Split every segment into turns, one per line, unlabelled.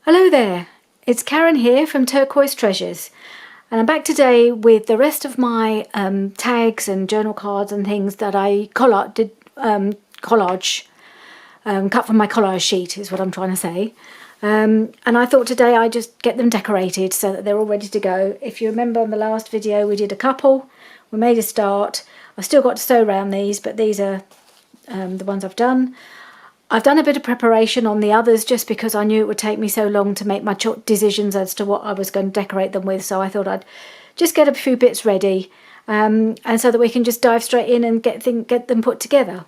Hello there, it's Karen here from Turquoise Treasures, and I'm back today with the rest of my tags and journal cards and things that I collage, cut from my collage sheet is what I'm trying to say. And I thought today I'd just get them decorated so that they're all ready to go. If you remember on the last video we did a couple, we made a start. I've still got to sew around these, but these are the ones I've done. I've done a bit of preparation on the others just because I knew it would take me so long to make my decisions as to what I was going to decorate them with, so I thought I'd just get a few bits ready and so that we can just dive straight in and get them put together.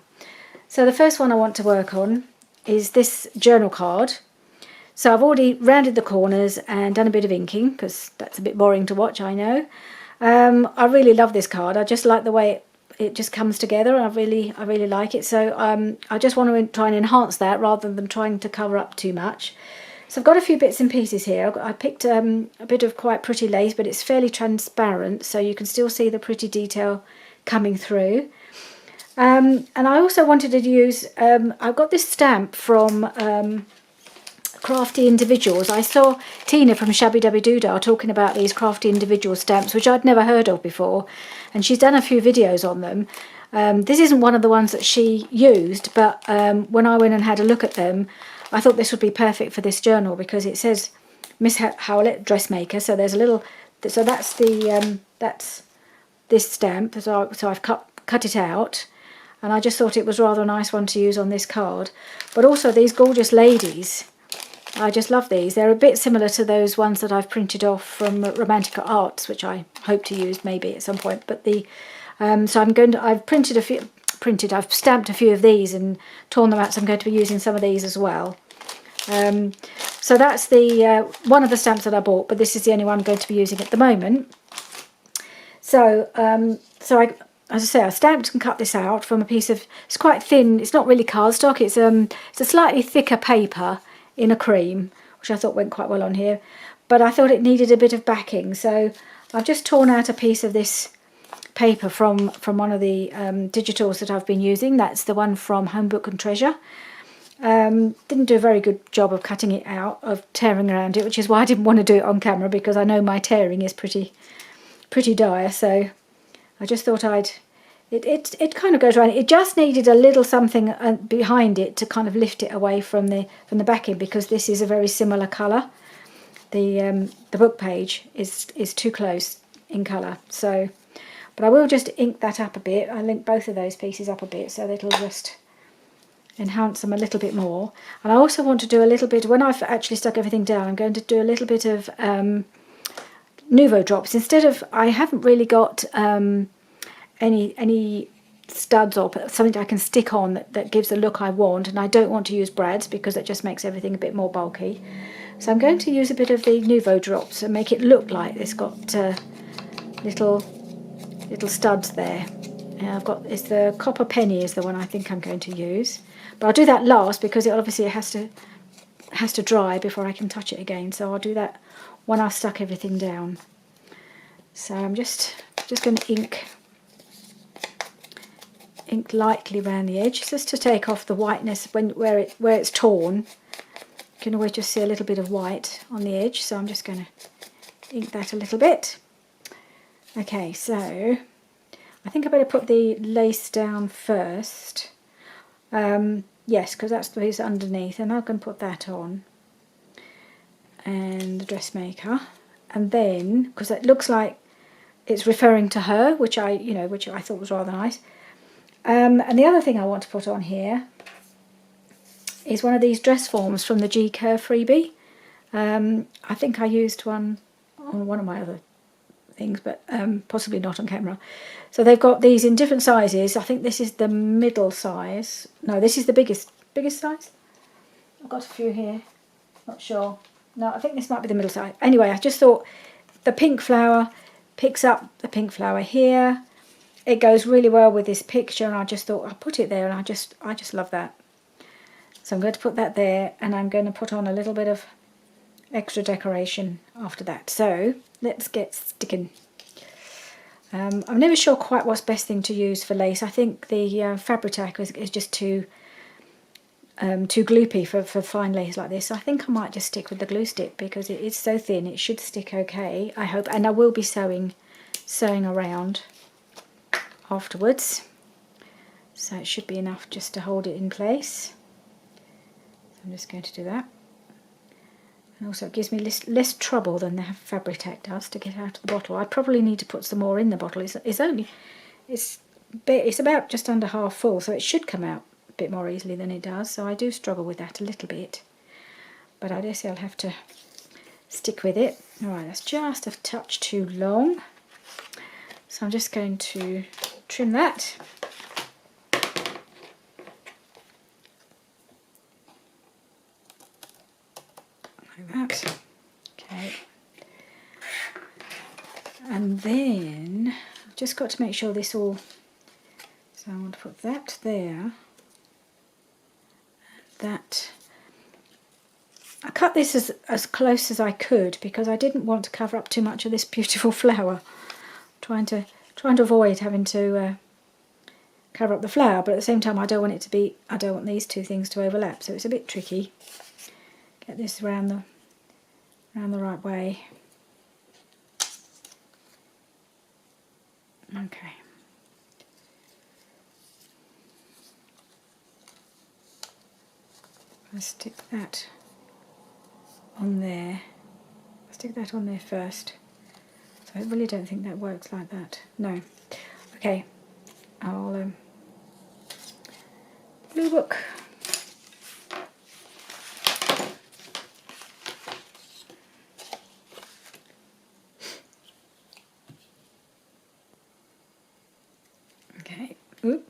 So the first one I want to work on is this journal card. So I've already rounded the corners and done a bit of inking because that's a bit boring to watch, I know. I really love this card. I just like the way it just comes together. I really like it, so I just want to try and enhance that rather than trying to cover up too much. So I've got a few bits and pieces here. I picked a bit of quite pretty lace, but it's fairly transparent, so you can still see the pretty detail coming through. And I also wanted to use, I've got this stamp from Crafty Individuals. I saw Tina from Shabby Dabby Doodah talking about these Crafty Individual stamps, which I'd never heard of before, and she's done a few videos on them. This isn't one of the ones that she used, but when I went and had a look at them, I thought this would be perfect for this journal because it says Miss Howlett, dressmaker. So there's a little, so that's the that's this stamp. So I've cut it out, and I just thought it was rather a nice one to use on this card. But also these gorgeous ladies. I just love these. They're a bit similar to those ones that I've printed off from Romantica Arts, which I hope to use maybe at some point. But the so I've stamped a few of these and torn them out, so I'm going to be using some of these as well. So that's the one of the stamps that I bought, but this is the only one I'm going to be using at the moment. So as I say, I stamped and cut this out from a piece of, it's quite thin, it's not really cardstock, it's a slightly thicker paper in a cream, which I thought went quite well on here, but I thought it needed a bit of backing, so I've just torn out a piece of this paper from one of the digitals that I've been using. That's the one from Home Book and Treasure. Didn't do a very good job of cutting it out, of tearing around it, which is why I didn't want to do it on camera, because I know my tearing is pretty dire, so I just thought it kind of goes around. It just needed a little something behind it to kind of lift it away from the backing, because this is a very similar colour. The book page is too close in colour. So, but I will just ink that up a bit. I'll ink both of those pieces up a bit so that it'll just enhance them a little bit more. And I also want to do a little bit, when I've actually stuck everything down, I'm going to do a little bit of Nuvo drops. Instead of, I haven't really got any studs or something that I can stick on that gives the look I want, and I don't want to use brads because it just makes everything a bit more bulky. So I'm going to use a bit of the Nuvo drops and make it look like it's got little studs there. And I've got, it's the Copper Penny is the one I think I'm going to use, but I'll do that last because it obviously has to dry before I can touch it again. So I'll do that when I've stuck everything down. So I'm just going to ink lightly around the edge just to take off the whiteness where it's torn. You can always just see a little bit of white on the edge, so I'm just going to ink that a little bit. Okay, so I think I better put the lace down first. Yes, because that's the piece underneath, and I'm going to put that on, and the dressmaker, and then because it looks like it's referring to her, which I thought was rather nice. And the other thing I want to put on here is one of these dress forms from the G Curve freebie. I think I used one on one of my other things, but possibly not on camera. So they've got these in different sizes. I think this is the middle size. No, this is the biggest size. I've got a few here. Not sure. No, I think this might be the middle size. Anyway, I just thought the pink flower picks up the pink flower here. It goes really well with this picture, and I just thought I'll put it there, and I just love that. So I'm going to put that there, and I'm going to put on a little bit of extra decoration after that. So let's get sticking. I'm never sure quite what's best thing to use for lace. I think the Fabri-Tac is just too too gloopy for fine lace like this. So I think I might just stick with the glue stick because it is so thin. It should stick okay, I hope. And I will be sewing around afterwards. So it should be enough just to hold it in place. So I'm just going to do that. And also it gives me less trouble than the Fabri-Tac does to get out of the bottle. I probably need to put some more in the bottle. It's about just under half full, so it should come out a bit more easily than it does. So I do struggle with that a little bit, but I guess I'll have to stick with it. All right, that's just a touch too long, so I'm just going to trim that. Like that. Okay. And then I've just got to make sure this all, so I want to put that there, that. I cut this as close as I could because I didn't want to cover up too much of this beautiful flower. Trying to avoid having to cover up the flower, but at the same time I don't want these two things to overlap, so it's a bit tricky. Get this around the right way. Okay. I'll stick that on there. I'll stick that on there first. So I really don't think that works like that. No. Okay. I'll blue book. Okay. Oop.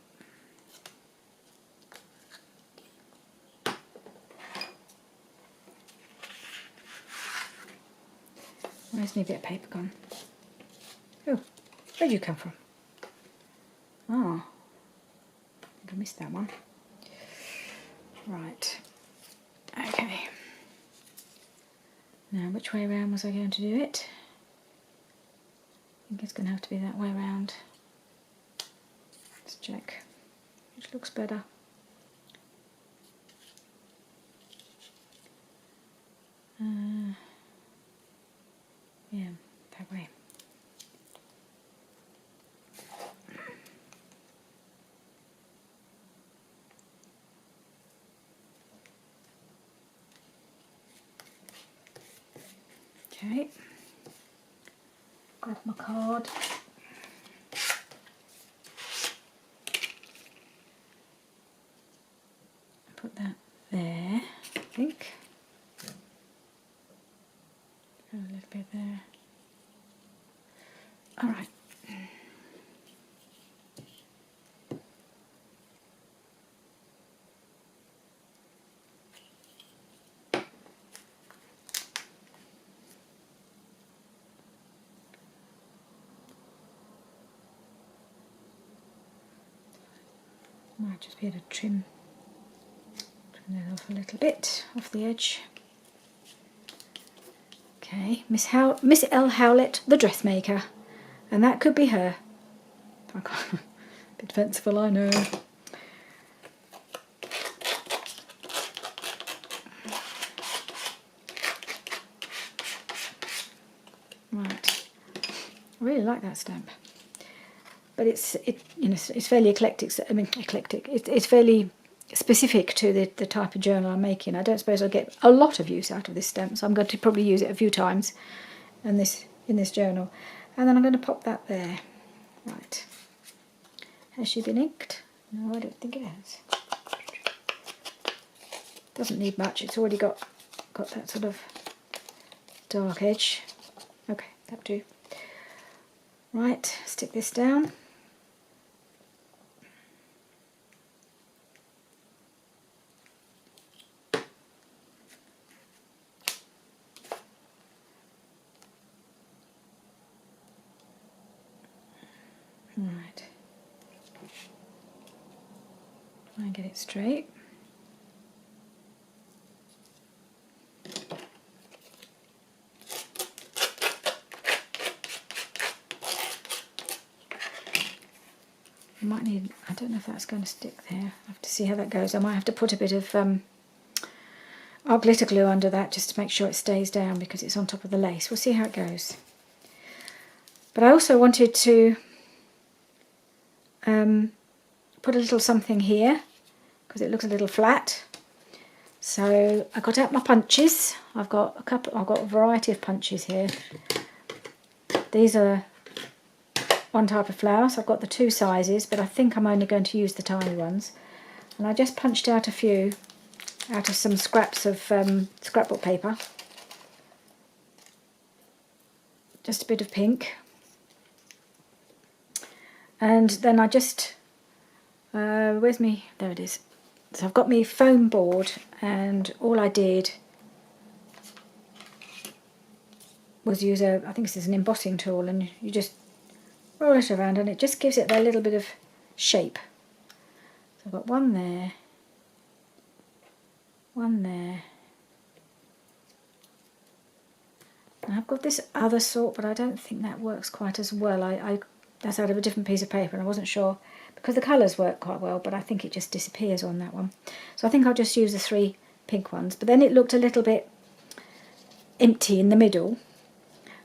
Where's my bit of paper gone? Oh, where'd you come from? Oh, I think I missed that one. Right. Okay. Now, which way around was I going to do it? I think it's going to have to be that way around. Let's check. Which looks better. Yeah, that way. Okay. Grab my card. Put that there, I think. Go a little bit there. All right. Might just be able to trim that off a little bit off the edge. Okay, Miss L. Howlett, the dressmaker, and that could be her. A bit fanciful, I know. Right, I really like that stamp, but it's fairly eclectic. I mean, eclectic. It's fairly specific to the type of journal I'm making. I don't suppose I'll get a lot of use out of this stamp, so I'm going to probably use it a few times in this journal. And then I'm going to pop that there. Right. Has she been inked? No, I don't think it has. Doesn't need much. It's already got that sort of dark edge. Okay, that'll do. Right, stick this down. Right. Try and get it straight. might need, I don't know if that's going to stick there. I have to see how that goes. I might have to put a bit of our glitter glue under that just to make sure it stays down because it's on top of the lace. We'll see how it goes. But I also wanted to put a little something here because it looks a little flat. So I got out my punches. I've got a variety of punches here. These are one type of flower, so I've got the 2 sizes, but I think I'm only going to use the tiny ones. And I just punched out a few out of some scraps of scrapbook paper. Just a bit of pink. And then I just, where's me? There it is. So I've got my foam board, and all I did was use I think this is an embossing tool, and you just roll it around and it just gives it a little bit of shape. So I've got one there, one there, and I've got this other sort, but I don't think that works quite as well. That's out of a different piece of paper, and I wasn't sure because the colours work quite well, but I think it just disappears on that one. So I think I'll just use the 3 pink ones. But then it looked a little bit empty in the middle,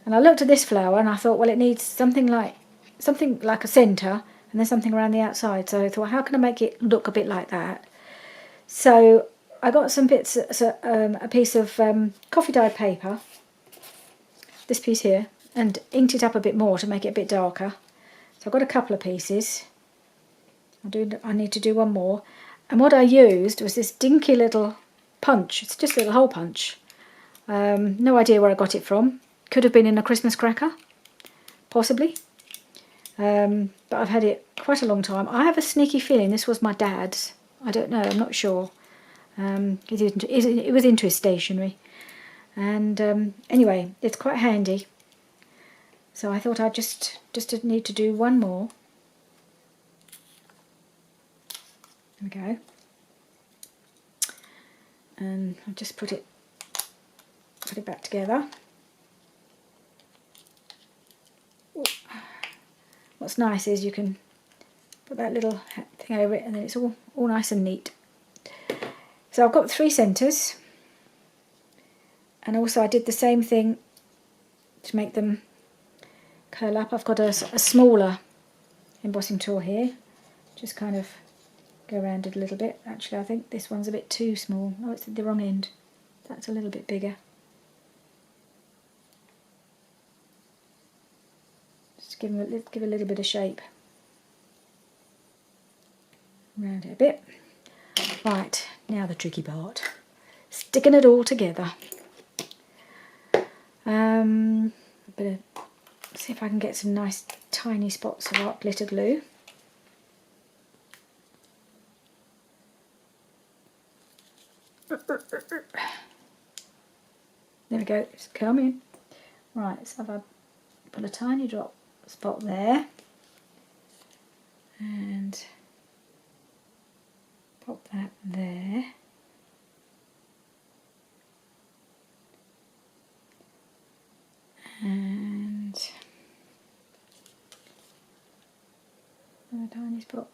and I looked at this flower and I thought, well, it needs something like a centre and then something around the outside. So I thought, how can I make it look a bit like that? So I got some bits, a piece of coffee dyed paper, this piece here, and inked it up a bit more to make it a bit darker. So I've got a couple of pieces. I need to do one more. And what I used was this dinky little punch. It's just a little hole punch. No idea where I got it from. Could have been in a Christmas cracker, possibly. But I've had it quite a long time. I have a sneaky feeling this was my dad's. I don't know, I'm not sure. It was into his stationery. And anyway, it's quite handy. So I thought I'd just need to do one more. There we go. And I'll just put it back together. Ooh. What's nice is you can put that little thing over it and then it's all nice and neat. So I've got 3 centres, and also I did the same thing to make them curl up. I've got a smaller embossing tool here, just kind of go around it a little bit. Actually, I think this one's a bit too small. Oh, it's at the wrong end. That's a little bit bigger. Just give a little bit of shape around it a bit. Right, now the tricky part, sticking it all together. Better see if I can get some nice tiny spots of art glitter glue. There we go, it's coming. Right, so I've put a tiny drop spot there and pop that there. And a tiny spot,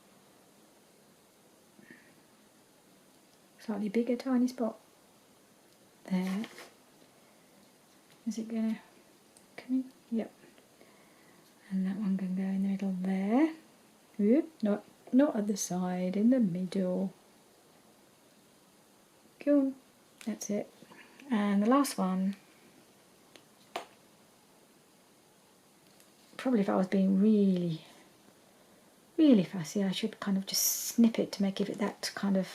slightly bigger tiny spot there. Is it gonna come in? Yep. And that one can go in the middle there. Oop, not at the side, in the middle. Cool. That's it. And the last one. Probably if I was being really, really fussy, I should kind of just snip it to make it that kind of,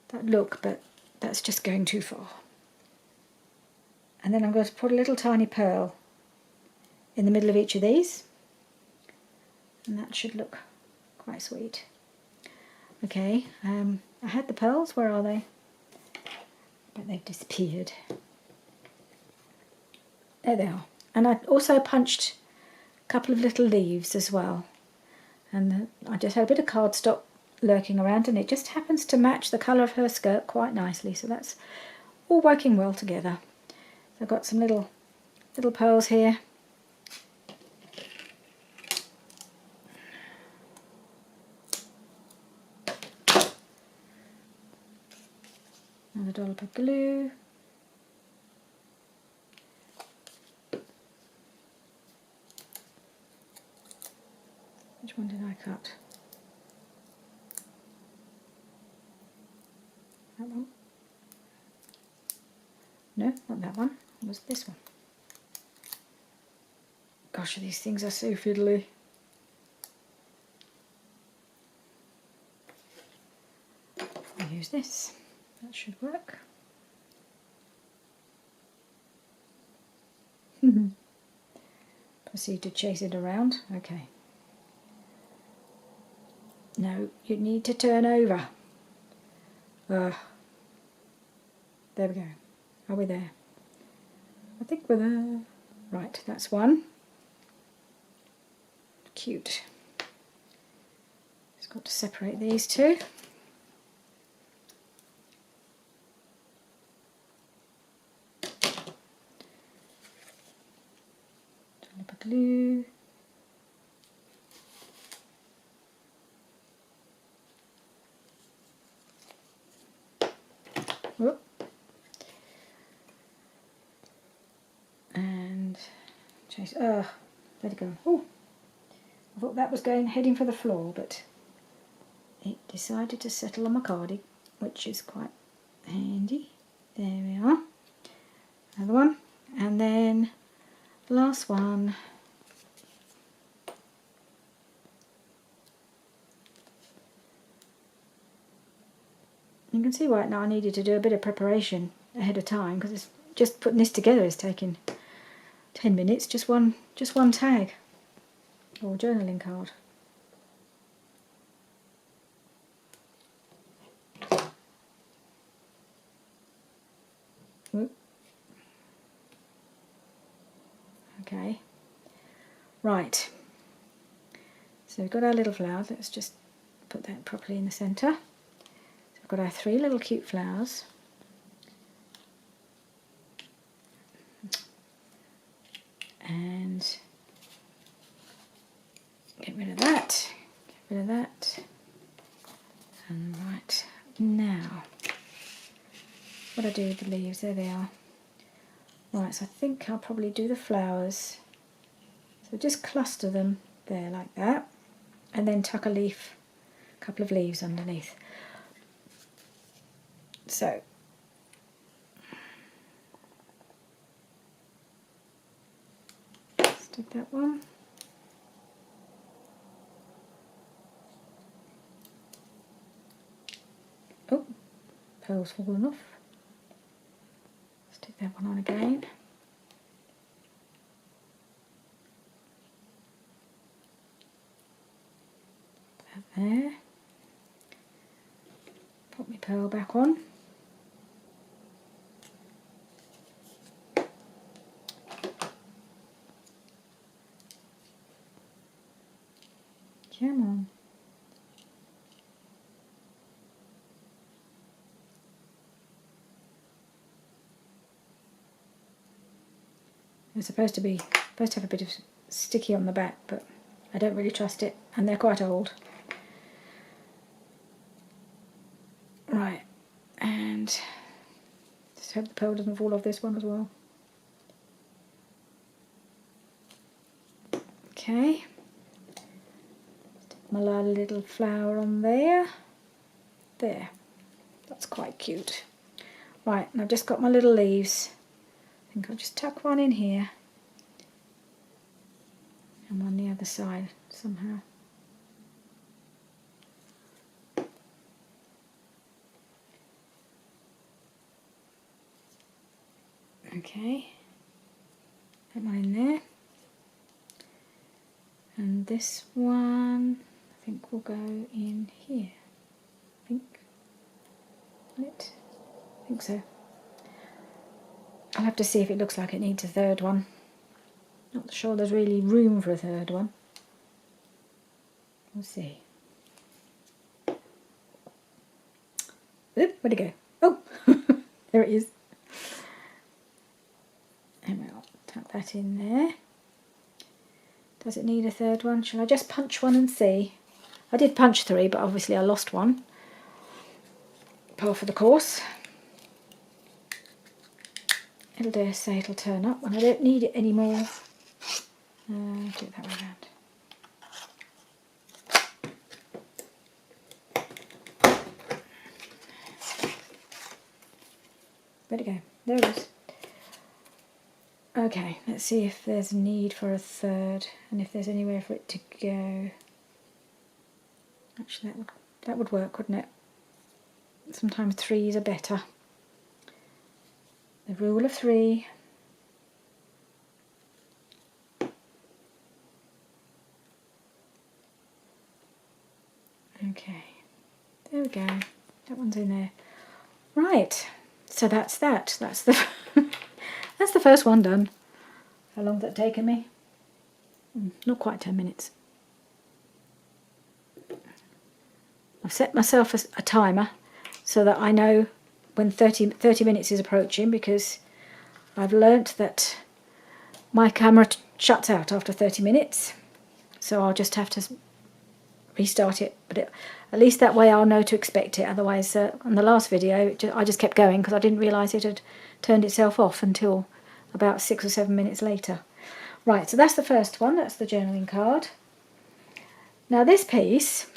that look, but that's just going too far. And then I'm going to put a little tiny pearl in the middle of each of these, and that should look quite sweet. Okay, I had the pearls, where are they? But they've disappeared. There they are. And I also punched couple of little leaves as well, and I just had a bit of cardstock lurking around, and it just happens to match the colour of her skirt quite nicely, so that's all working well together. So I've got some little pearls here, dollop of glue. Which one did I cut? That one? No, not that one. It was this one. Gosh, these things are so fiddly. I'll use this. That should work. Proceed to chase it around. Okay. No, you need to turn over. There we go. Are we there? I think we're there. Right, that's one. Cute. Just got to separate these two. Dollop of glue. Whoop. And chase. Let it go. Oh, I thought that was heading for the floor, but it decided to settle on my cardie, which is quite handy. There we are. Another one, and then the last one. You can see right now I needed to do a bit of preparation ahead of time, because it's just putting this together is taking 10 minutes, just one tag or journaling card. Whoop. Okay, right, so we've got our little flowers. Let's just put that properly in the centre. So we've got our 3 little cute flowers. And get rid of that, get rid of that. And right, now, what do I do with the leaves? There they are. Right, so I think I'll probably do the flowers. So just cluster them there like that, and then tuck a couple of leaves underneath. So stick that one. Oh, pearl's fallen off. Stick that one on again. That there. Put my pearl back on. Come on. It's supposed to have a bit of sticky on the back, but I don't really trust it, and they're quite old. Right, and just hope the pearl doesn't fall off this one as well. Okay, stick my little flower on there. There, that's quite cute. Right, and I've just got my little leaves. I think I'll just tuck one in here and one the other side somehow. Okay, that one in there, and this one I think will go in here. I think so. I'll have to see if it looks like it needs a third one. Not sure there's really room for a third one. We'll see. Oop, where'd it go? Oh, there it is. And we'll tuck that in there. Does it need a third one? Shall I just punch one and see? I did punch 3, but obviously I lost one. Par for the course. it'll dare say it'll turn up when I don't need it anymore. Do it that way around. Where'd it go? There it is. Okay, let's see if there's a need for a third and if there's anywhere for it to go. Actually, that would work, wouldn't it? Sometimes threes are better. The rule of three. Okay, there we go. That one's in there. Right, so that's that. That's the that's the first one done. How long has that taken me? Not quite 10 minutes. I've set myself a timer so that I know when 30 minutes is approaching, because I've learnt that my camera shuts out after 30 minutes, so I'll just have to restart it, but at least that way I'll know to expect it. Otherwise, on the last video, I just kept going because I didn't realise it had turned itself off until about 6 or 7 minutes later. Right, so that's the first one, that's the journaling card. Now this piece,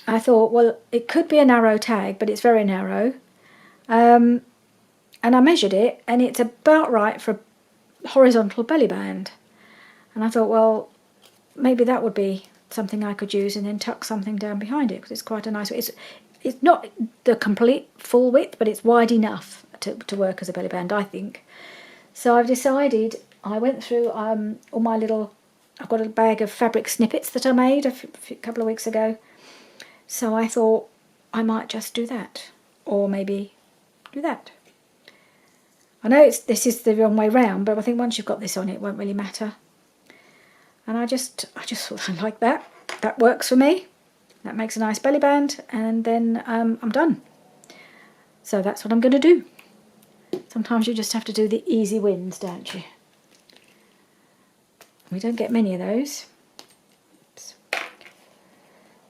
I thought, well, it could be a narrow tag, but it's very narrow. And I measured it, and it's about right for a horizontal belly band. And I thought, well, maybe that would be something I could use and then tuck something down behind it, because it's quite a nice, it's not the complete full width, but it's wide enough to work as a belly band, I think. So I've decided, I went through all my little, I've got a bag of fabric snippets that I made a couple of weeks ago, so I thought I might just do that, or maybe do that. I know this is the wrong way round, but I think once you've got this on, it won't really matter. And I just thought I like that. That works for me. That makes a nice belly band, and then I'm done. So that's what I'm going to do. Sometimes you just have to do the easy wins, don't you? We don't get many of those. Oops.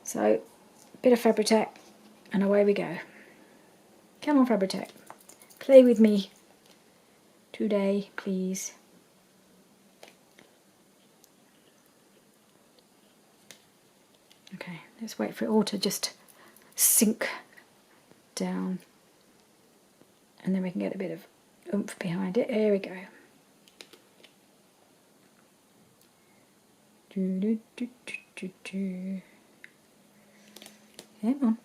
So, bit of Fabri-Tac, and away we go. Come on, Fabri-Tac. Play with me today, please. Okay, let's wait for it all to just sink down, and then we can get a bit of oomph behind it. There we go. Come on.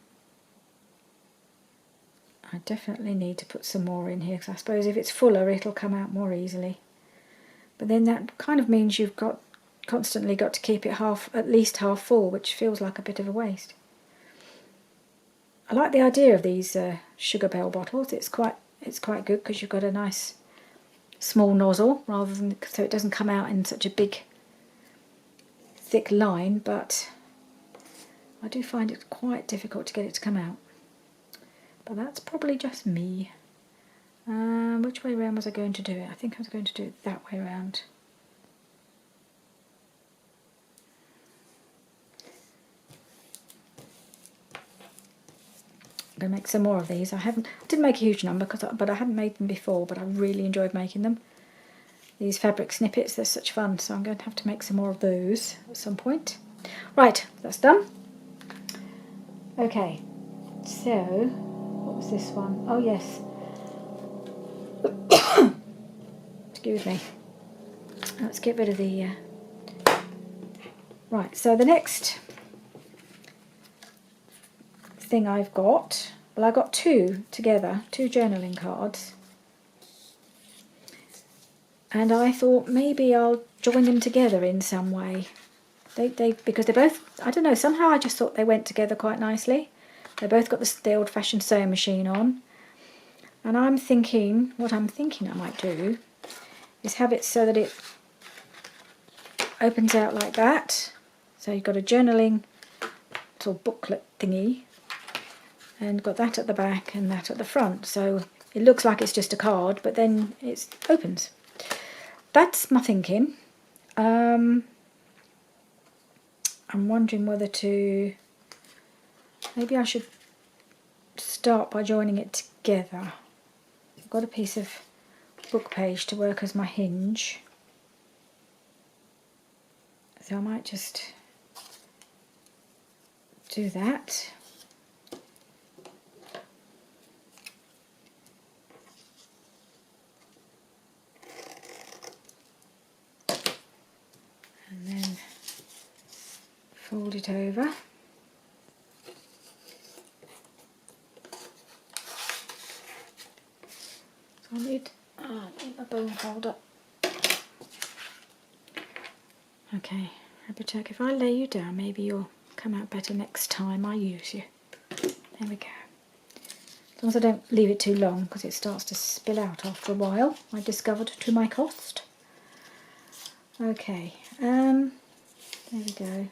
I definitely need to put some more in here, because I suppose if it's fuller it'll come out more easily. But then that kind of means you've constantly got to keep it at least half full, which feels like a bit of a waste. I like the idea of these sugar bell bottles. It's quite good because you've got a nice small nozzle, rather than, so it doesn't come out in such a big thick line, but I do find it quite difficult to get it to come out. But that's probably just me. Which way around was I going to do it? I think I was going to do it that way around. I'm going to make some more of these. I didn't make a huge number, but I hadn't made them before, but I really enjoyed making them. These fabric snippets, they're such fun, so I'm going to have to make some more of those at some point. Right, that's done. Okay, so what was this one? Oh yes. Excuse me. Let's get rid of the... Right, so the next thing I've got, well, I got two together, two journaling cards, and I thought maybe I'll join them together in some way. Because they're both, I don't know, somehow I just thought they went together quite nicely. They both got the old-fashioned sewing machine on, and I'm thinking, what I'm thinking I might do is have it so that it opens out like that. So you've got a journaling little booklet thingy, and got that at the back and that at the front, so it looks like it's just a card, but then it opens. That's my thinking. I'm wondering whether to, maybe I should start by joining it together. I've got a piece of book page to work as my hinge. So I might just do that. And then fold it over. So I need my bone folder. Okay, Rubber Duck, if I lay you down, maybe you'll come out better next time I use you. There we go. As long as I don't leave it too long, because it starts to spill out after a while, I discovered to my cost. Okay, there we go.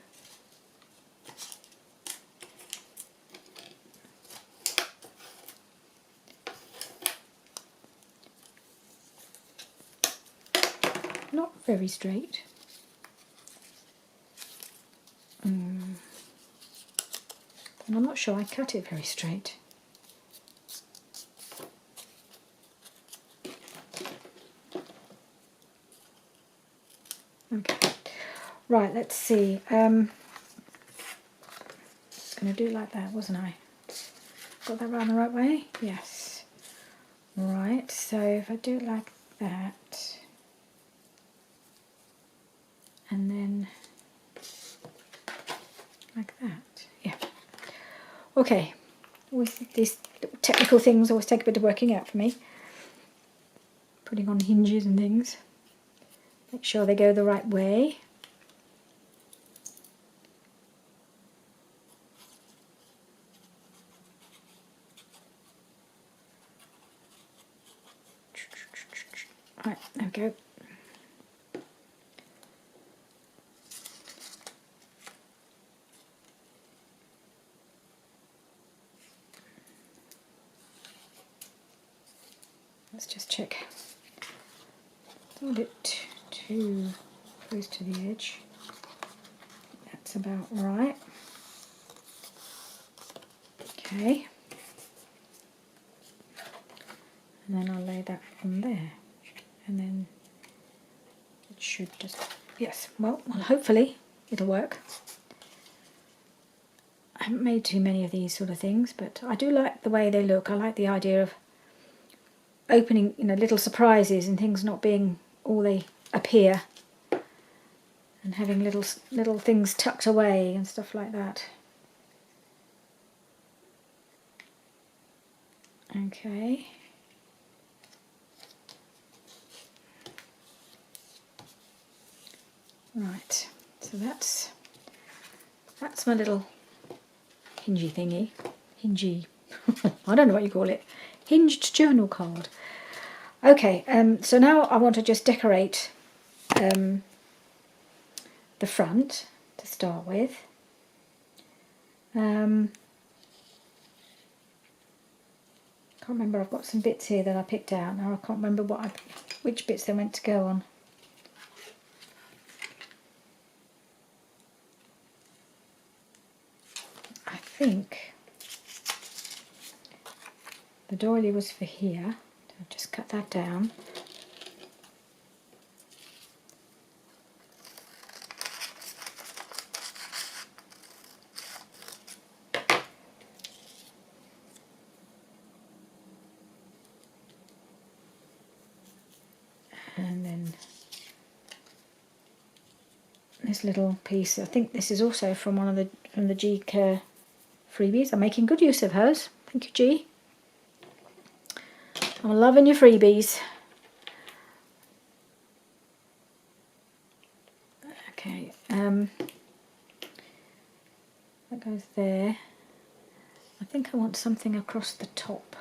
Not very straight. And I'm not sure I cut it very straight. Okay, right, let's see. I was going to do it like that, wasn't I? Got that round the right way? Yes. Right, so if I do it like that, and then like that, yeah. Okay, these technical things always take a bit of working out for me. Putting on hinges and things. Make sure they go the right way. Right, there we go. Let's just check. Not it too close to the edge. That's about right. Okay. And then I'll lay that on there. And then it should just, yes, well, hopefully it'll work. I haven't made too many of these sort of things, but I do like the way they look. I like the idea of opening, little surprises and things not being all they appear, and having little things tucked away and stuff like that. Okay. Right, so that's my little hingy thingy. Hingy. I don't know what you call it. Hinged journal card. Okay, so now I want to just decorate the front to start with. Can't remember, I've got some bits here that I picked out. Now I can't remember which bits they went to go on. I think the doily was for here. I'll just cut that down. And then this little piece, I think this is also from from the G Care freebies. I'm making good use of hers. Thank you, G. I'm loving your freebies. Okay, that goes there. I think I want something across the top.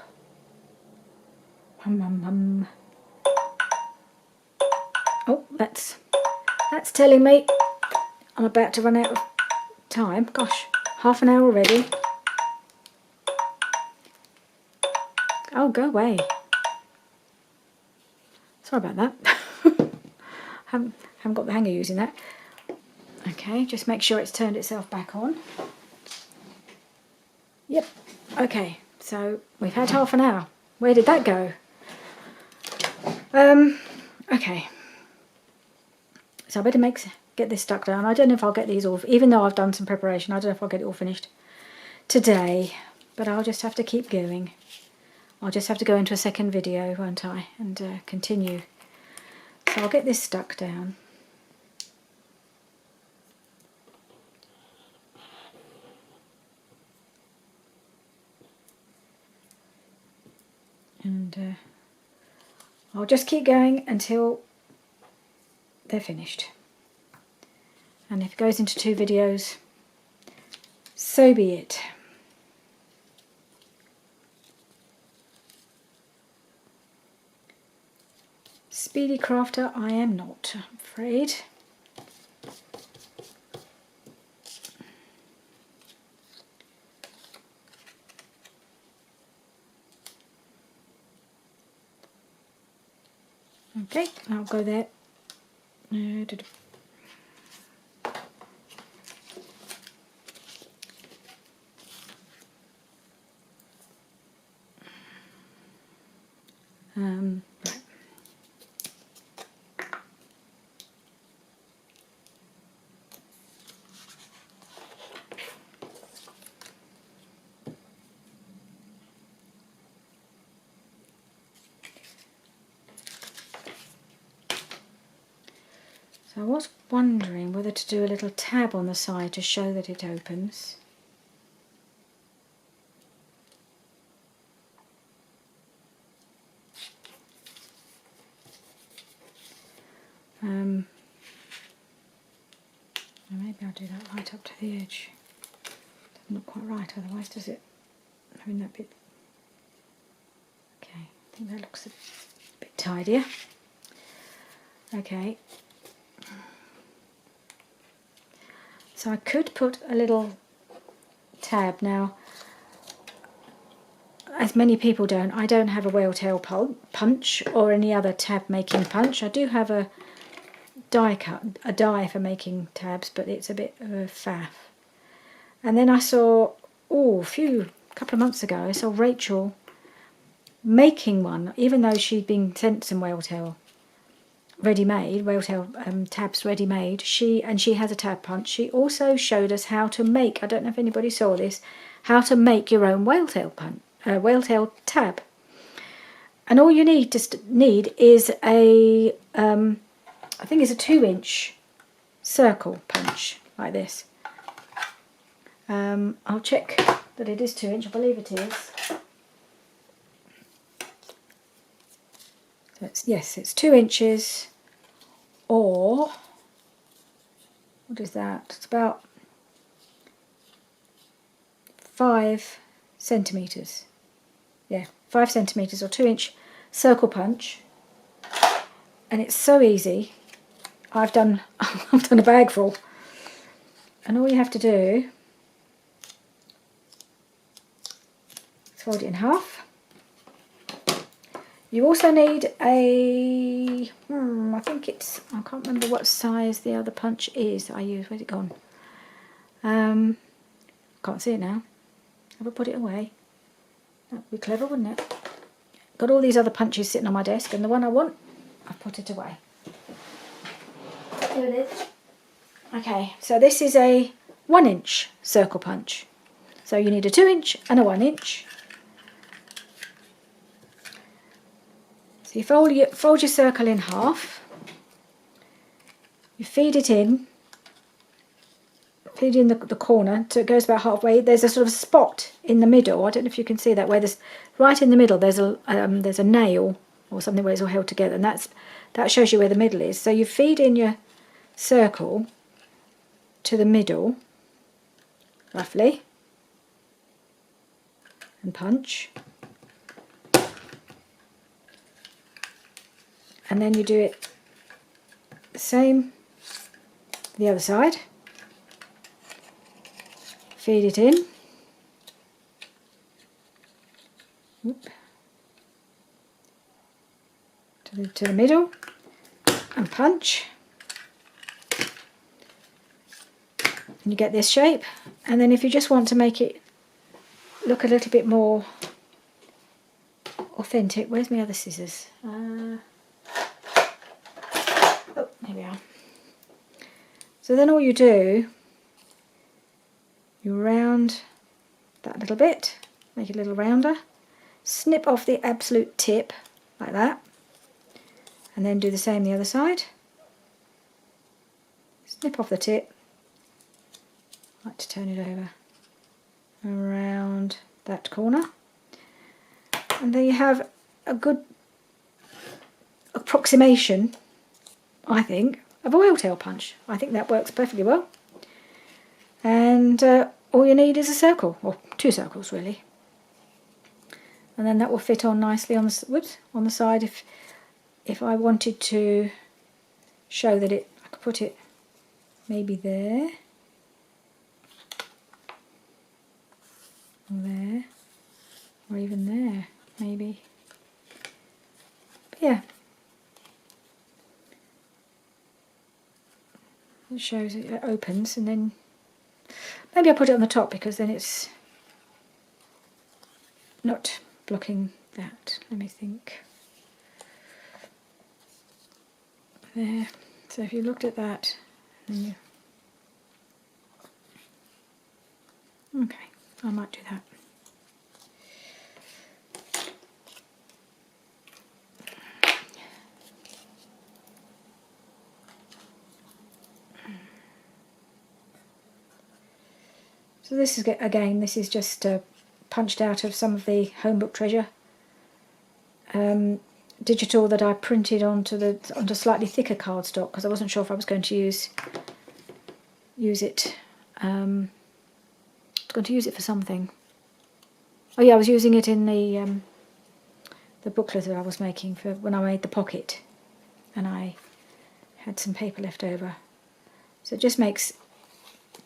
Oh, that's telling me I'm about to run out of time. Gosh, half an hour already. Oh, go away. Sorry about that. haven't got the hang of using that. Okay, just make sure it's turned itself back on. Yep. Okay, so we've had half an hour. Where did that go? Okay. So I better get this stuck down. I don't know if I'll get these all, even though I've done some preparation, I don't know if I'll get it all finished today, but I'll just have to keep going. I'll just have to go into a second video, won't I, and continue. So I'll get this stuck down. And I'll just keep going until they're finished. And if it goes into 2 videos, so be it. Speedy crafter I am not, I'm afraid. Okay, I'll go there. Right. So I was wondering whether to do a little tab on the side to show that it opens. Maybe I'll do that right up to the edge. Doesn't look quite right otherwise, does it? Having that bit. Okay, I think that looks a bit tidier. Okay. So I could put a little tab. Now, as many people don't, I don't have a whale tail punch or any other tab making punch. I do have a die for making tabs, but it's a bit of a faff. And then I saw, a couple of months ago, I saw Rachel making one, even though she'd been sent some whale tail tabs ready-made. She has a tab punch. She also showed us how to make, I don't know if anybody saw this, how to make your own whale tail tab. And all you need is a I think it's a 2-inch circle punch like this. I'll check that it is 2-inch. I believe it is. So it's 2 inches, or what is that? It's about 5 centimetres. Yeah, 5 centimetres or 2-inch circle punch. And it's so easy. I've done a bag full. And all you have to do is fold it in half. You also need I can't remember what size the other punch is that I use. Where's it gone? Can't see it now. Have I put it away? That'd be clever, wouldn't it? Got all these other punches sitting on my desk, and the one I want, I've put it away. Here it is. Okay, so this is a 1-inch circle punch. So you need a 2-inch and a 1-inch. So you fold your circle in half. You feed in the corner so it goes about halfway. There's a sort of spot in the middle. I don't know if you can see that, where there's right in the middle there's a nail or something where it's all held together, and that shows you where the middle is. So you feed in your circle to the middle, roughly, and punch. And then you do it the same the other side. Feed it in. To the middle and punch. And you get this shape. And then if you just want to make it look a little bit more authentic, where's my other scissors? There we are. So then all you do, you round that little bit, make it a little rounder, snip off the absolute tip like that, and then do the same the other side. Snip off the tip, I like to turn it over around that corner, and there you have a good approximation, I think, of a whale-tail punch. I think that works perfectly well. And all you need is a circle, or 2 circles really, and then that will fit on nicely on the side. If I wanted to show that I could put it maybe there, or there, or even there, maybe. But yeah, it shows it opens, and then maybe I'll put it on the top because then it's not blocking that. Let me think. There. So if you looked at that, then okay, I might do that. So this is, again, this is just punched out of some of the home book treasure digital that I printed onto slightly thicker cardstock because I wasn't sure if I was going to use it. I was going to use it for something. Oh yeah, I was using it in the booklet that I was making for when I made the pocket, and I had some paper left over. So it just makes,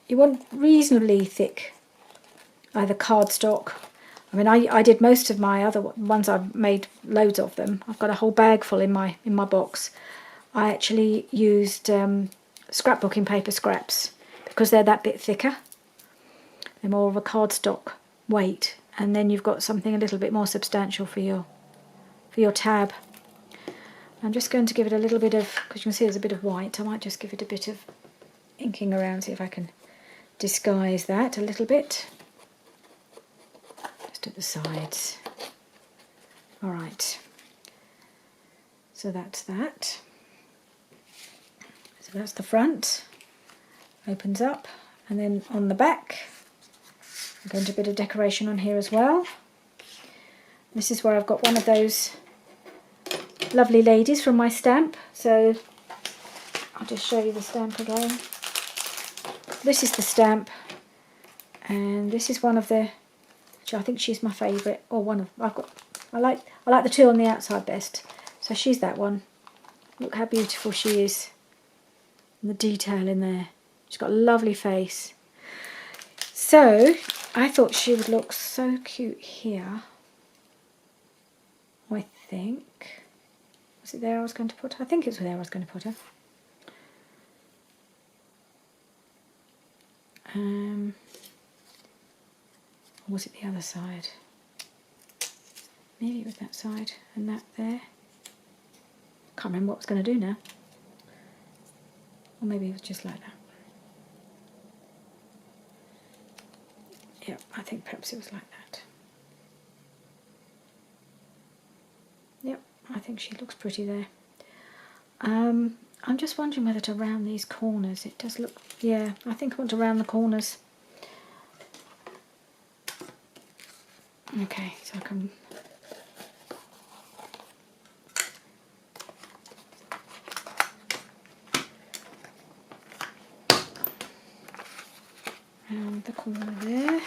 you want reasonably thick either cardstock. I mean, I did most of my other ones. I've made loads of them. I've got a whole bag full in my box. I actually used scrapbooking paper scraps because they're that bit thicker. They're more of a cardstock weight, and then you've got something a little bit more substantial for your tab. I'm just going to give it a little bit of, because you can see there's a bit of white. I might just give it a bit of inking around, see if I can disguise that a little bit. Just at the sides. Alright, so that's that. So that's the front, opens up, and then on the back I'm going to do a bit of decoration on here as well. This is where I've got one of those lovely ladies from my stamp, so I'll just show you the stamp again. This is the stamp, and this is one of the, which I think she's my favourite, or one of, I like the two on the outside best, so she's that one. Look how beautiful she is, and the detail in there. She's got a lovely face. So I thought she would look so cute here. I think, was it there I was going to put her? I think it's there I was going to put her. Or was it the other side? Maybe it was that side and that there. Can't remember what I was going to do now. Or maybe it was just like that. Yep, I think perhaps it was like that. Yep, I think she looks pretty there. I'm just wondering whether to round these corners. It does look, yeah, I think I want to round the corners. Okay, so I can round the corner there.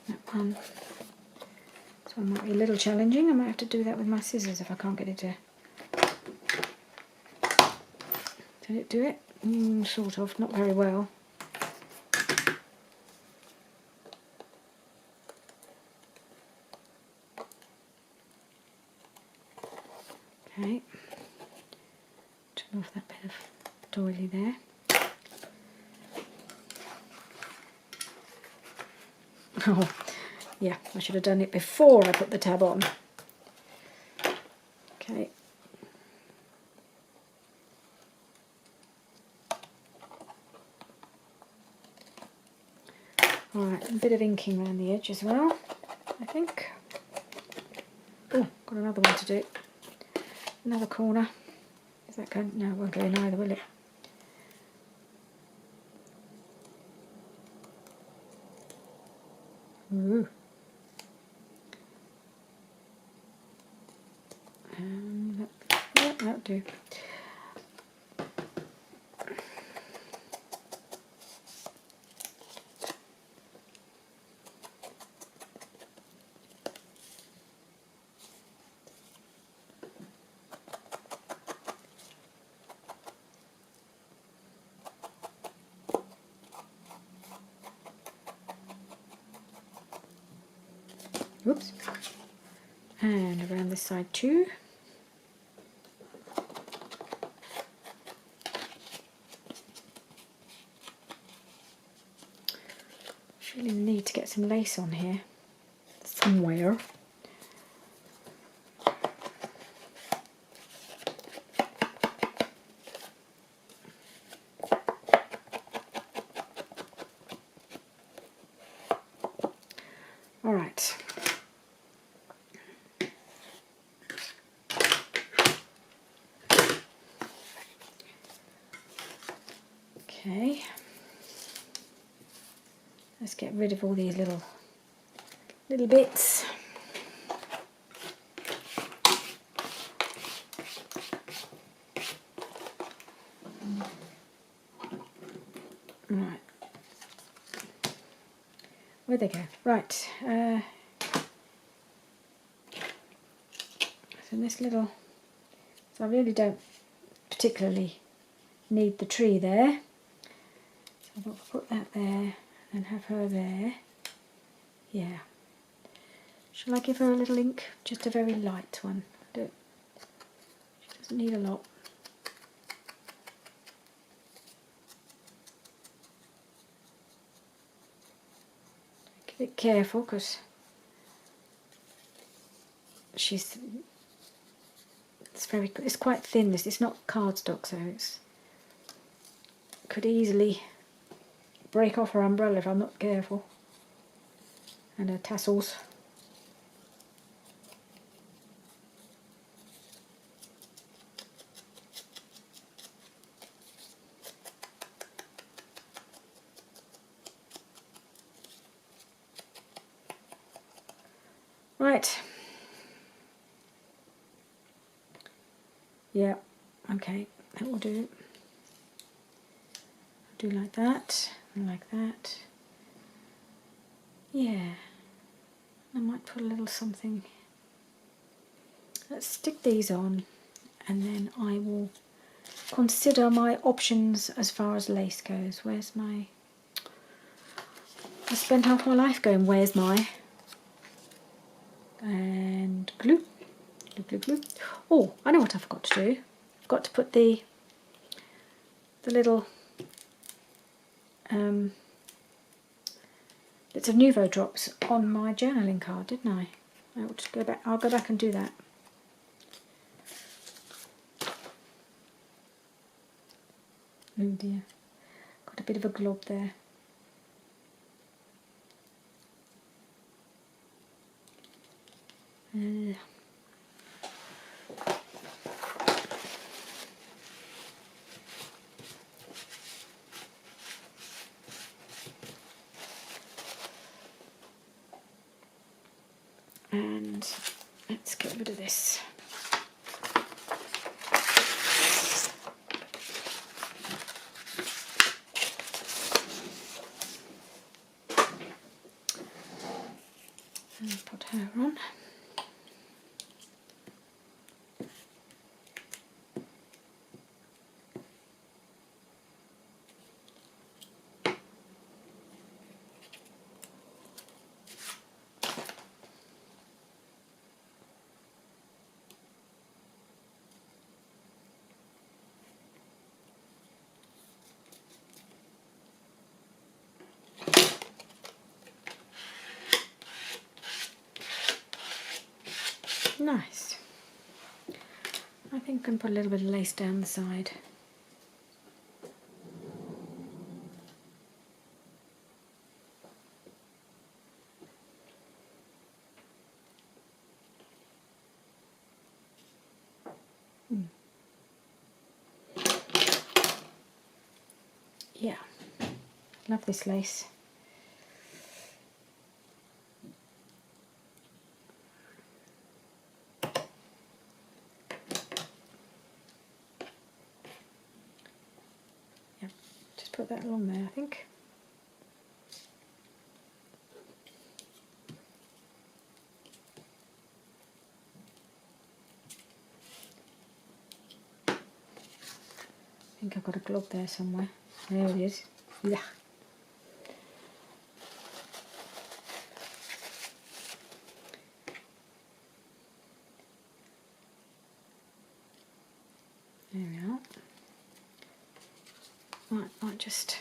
That one. So it might be a little challenging. I might have to do that with my scissors if I can't get it to. Did it do it? Sort of, not very well. Okay. Turn off that bit of doily there. Oh, Yeah, I should have done it before I put the tab on. Okay. Alright, a bit of inking around the edge as well, I think. Oh, got another one to do. Another corner. Is that going? No, it won't go in either, will it? Ooh. Yeah, that'll do. Whoops. And around this side too. Really need to get some lace on here somewhere. All right. Okay. Let's get rid of all these little bits. Right. Where'd they go? Right. So this little, so I really don't particularly need the tree there. So I'll put that there and have her there. Yeah. Shall I give her a little ink? Just a very light one. She doesn't need a lot. Be a bit careful because it's quite thin. It's not cardstock, so it could easily break off her umbrella if I'm not careful. And her tassels. Right. Yeah, okay, that will do. Do like that, and like that. Yeah, I might put a little something. Let's stick these on, and then I will consider my options as far as lace goes. Where's my... I spent half my life going, where's my... And glue. Glue, glue, glue. Oh, I know what I forgot to do. I've got to put the little bits of Nuvo drops on my journaling card, didn't I? I ought to go back. I'll go back and do that. Oh dear, got a bit of a glob there. And let's get rid of this. And put her on. Nice. I think I can put a little bit of lace down the side. Yeah, love this lace. Yeah, just put that along there, I think. I think I've got a glove there somewhere. There it is. Yeah. There we are. Right, might just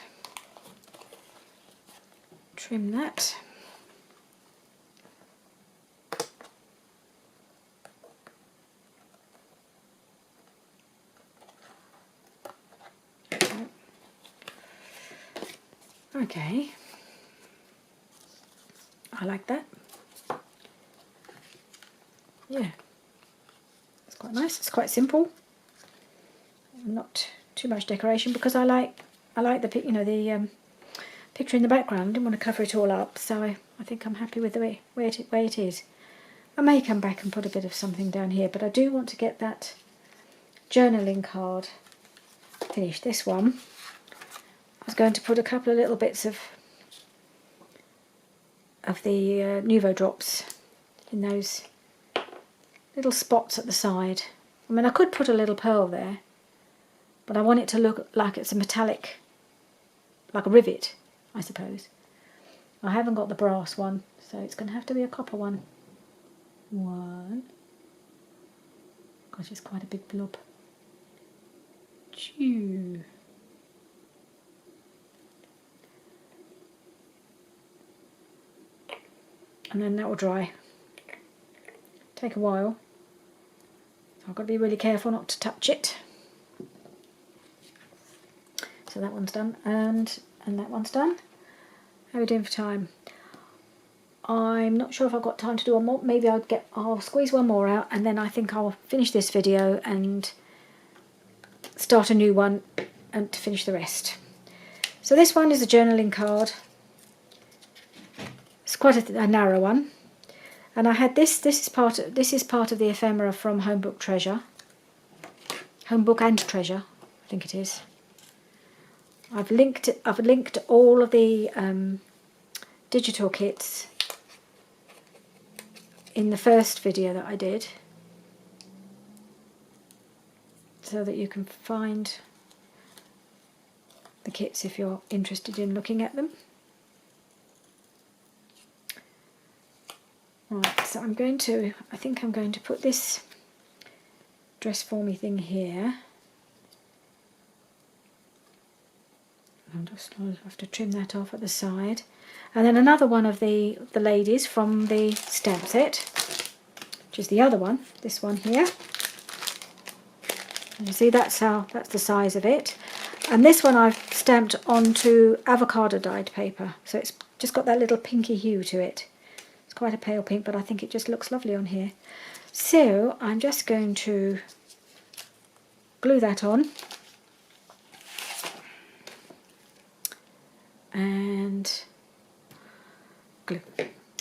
trim that. Okay. I like that. Yeah. It's quite nice. It's quite simple. Not too much decoration because I like the, you know, the picture in the background. I didn't want to cover it all up, so I think I'm happy with the way it is. I may come back and put a bit of something down here, but I do want to get that journaling card finished. This one, I was going to put a couple of little bits of the Nuvo drops in those little spots at the side. I mean, I could put a little pearl there, but I want it to look like it's a metallic, like a rivet, I suppose. I haven't got the brass one, so it's going to have to be a copper one. One. Gosh, it's quite a big blob. Two. And then that will dry. Take a while. So I've got to be really careful not to touch it. So that one's done, and that one's done. How are we doing for time? I'm not sure if I've got time to do one more. Maybe I'll squeeze one more out, and then I think I'll finish this video and start a new one and to finish the rest. So this one is a journaling card. It's quite a narrow one, and I had this. This is part of the ephemera from Homebook and Treasure, I think it is. I've linked all of the digital kits in the first video that I did, so that you can find the kits if you're interested in looking at them. Right, so I think I'm going to put this dress for me thing here. I'll just have to trim that off at the side. And then another one of the ladies from the stamp set, which is the other one, this one here. And you see that's the size of it. And this one I've stamped onto avocado dyed paper, so it's just got that little pinky hue to it. It's quite a pale pink, but I think it just looks lovely on here. So I'm just going to glue that on. And glue.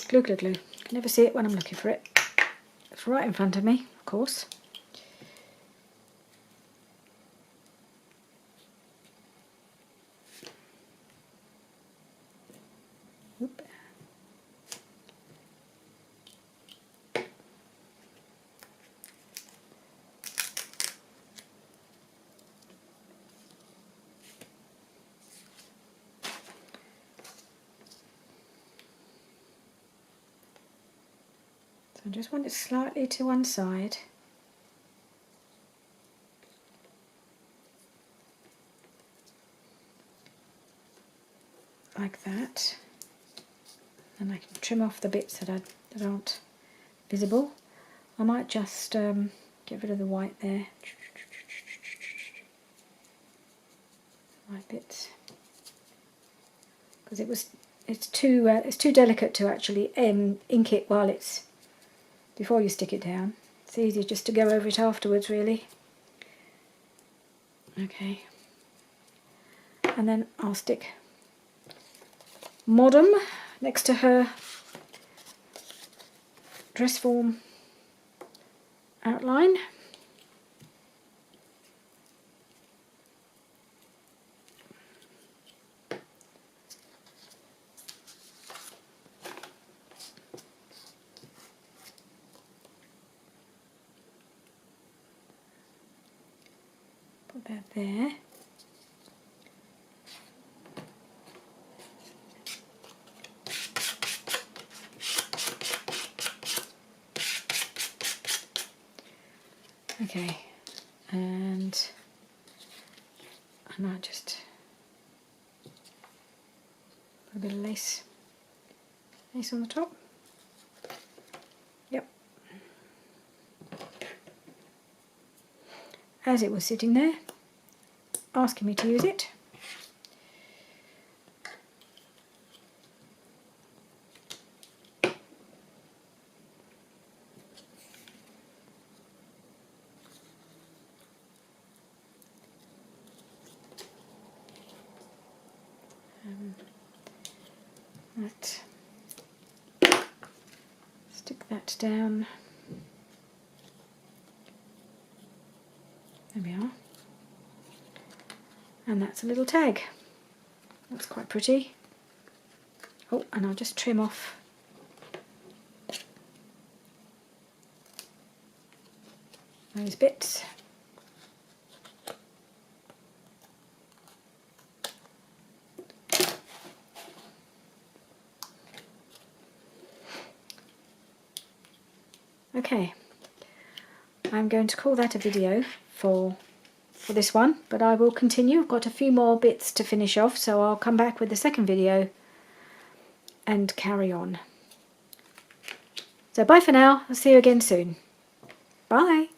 Glue, glue, glue. I can never see it when I'm looking for it. It's right in front of me, of course. Oop. So I just want it slightly to one side. Like that. And I can trim off the bits that aren't visible. I might just get rid of the white there. White bits, because it's too delicate to actually ink it while it's before you stick it down. It's easier just to go over it afterwards, really. Okay, and then I'll stick Modern next to her dress form outline. Put that there. Okay, and I might just put a bit of lace on the top. Yep. As it was sitting there, asking me to use it. Right. Stick that down. There we are. And that's a little tag. That's quite pretty. Oh, and I'll just trim off those bits. Okay, I'm going to call that a video for this one, but I will continue. I've got a few more bits to finish off, so I'll come back with the second video and carry on. So bye for now, I'll see you again soon. Bye.